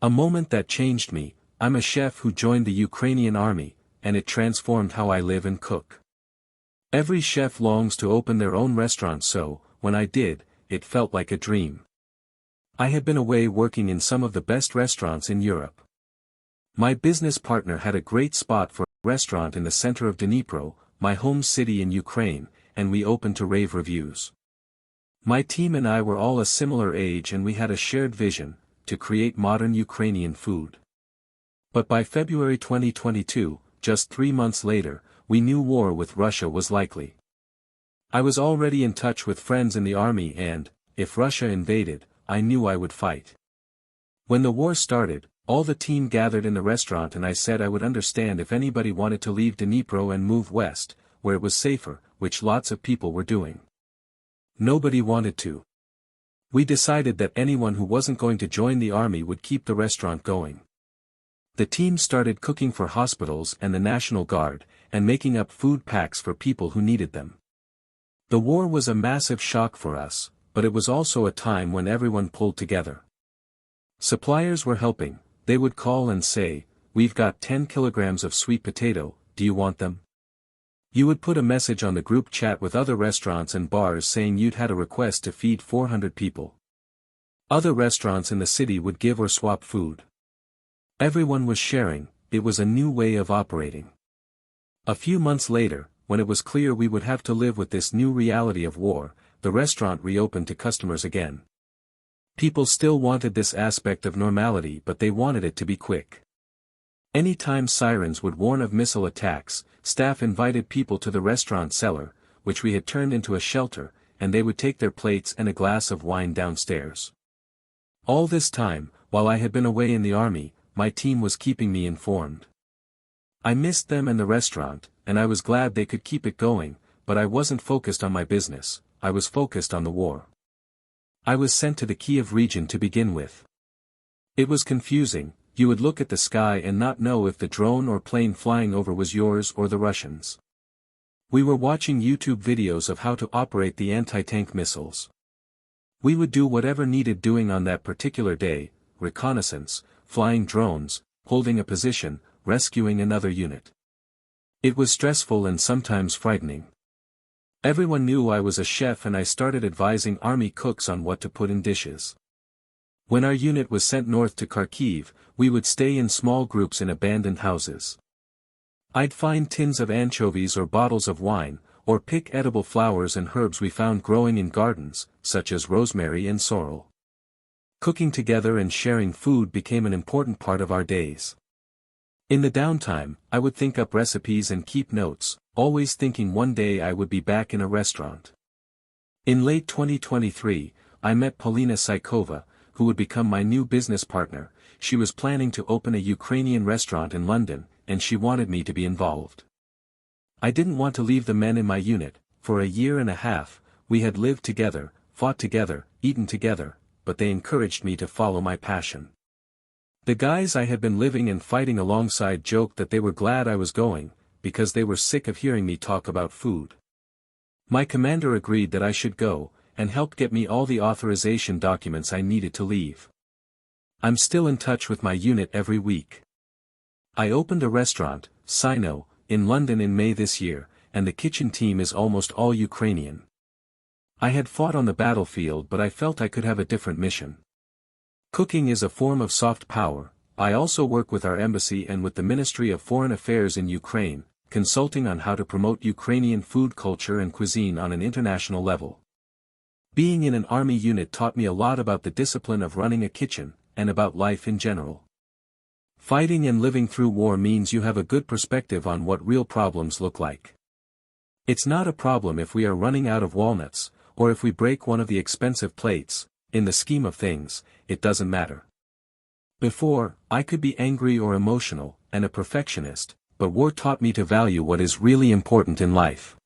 A moment that changed me. I'm a chef who joined the Ukrainian army, and it transformed how I live and cook. Every chef longs to open their own restaurant, so, when I did, it felt like a dream. I had been away working in some of the best restaurants in Europe. My business partner had a great spot for a restaurant in the center of Dnipro, my home city in Ukraine, and we opened to rave reviews. My team and I were all a similar age and we had a shared vision, to create modern Ukrainian food. But by February 2022, just 3 months later, we knew war with Russia was likely. I was already in touch with friends in the army and, if Russia invaded, I knew I would fight. When the war started, all the team gathered in the restaurant and I said I would understand if anybody wanted to leave Dnipro and move west, where it was safer, which lots of people were doing. Nobody wanted to. We decided that anyone who wasn't going to join the army would keep the restaurant going. The team started cooking for hospitals and the National Guard, and making up food packs for people who needed them. The war was a massive shock for us, but it was also a time when everyone pulled together. Suppliers were helping. They would call and say, "We've got 10 kilograms of sweet potato, do you want them?" You would put a message on the group chat with other restaurants and bars saying you'd had a request to feed 400 people. Other restaurants in the city would give or swap food. Everyone was sharing. It was a new way of operating. A few months later, when it was clear we would have to live with this new reality of war, the restaurant reopened to customers again. People still wanted this aspect of normality, but they wanted it to be quick. Anytime sirens would warn of missile attacks, staff invited people to the restaurant cellar, which we had turned into a shelter, and they would take their plates and a glass of wine downstairs. All this time, while I had been away in the army, my team was keeping me informed. I missed them and the restaurant, and I was glad they could keep it going, but I wasn't focused on my business, I was focused on the war. I was sent to the Kiev region to begin with. It was confusing. You would look at the sky and not know if the drone or plane flying over was yours or the Russians. We were watching YouTube videos of how to operate the anti-tank missiles. We would do whatever needed doing on that particular day, reconnaissance, flying drones, holding a position, rescuing another unit. It was stressful and sometimes frightening. Everyone knew I was a chef and I started advising army cooks on what to put in dishes. When our unit was sent north to Kharkiv, we would stay in small groups in abandoned houses. I'd find tins of anchovies or bottles of wine, or pick edible flowers and herbs we found growing in gardens, such as rosemary and sorrel. Cooking together and sharing food became an important part of our days. In the downtime, I would think up recipes and keep notes, always thinking one day I would be back in a restaurant. In late 2023, I met Polina Saikova, who would become my new business partner. She was planning to open a Ukrainian restaurant in London, and she wanted me to be involved. I didn't want to leave the men in my unit. For a year and a half, we had lived together, fought together, eaten together, but they encouraged me to follow my passion. The guys I had been living and fighting alongside joked that they were glad I was going, because they were sick of hearing me talk about food. My commander agreed that I should go, and helped get me all the authorization documents I needed to leave. I'm still in touch with my unit every week. I opened a restaurant, Sino, in London in May this year, and the kitchen team is almost all Ukrainian. I had fought on the battlefield, but I felt I could have a different mission. Cooking is a form of soft power. I also work with our embassy and with the Ministry of Foreign Affairs in Ukraine, consulting on how to promote Ukrainian food culture and cuisine on an international level. Being in an army unit taught me a lot about the discipline of running a kitchen, and about life in general. Fighting and living through war means you have a good perspective on what real problems look like. It's not a problem if we are running out of walnuts, or if we break one of the expensive plates. In the scheme of things, it doesn't matter. Before, I could be angry or emotional, and a perfectionist, but war taught me to value what is really important in life.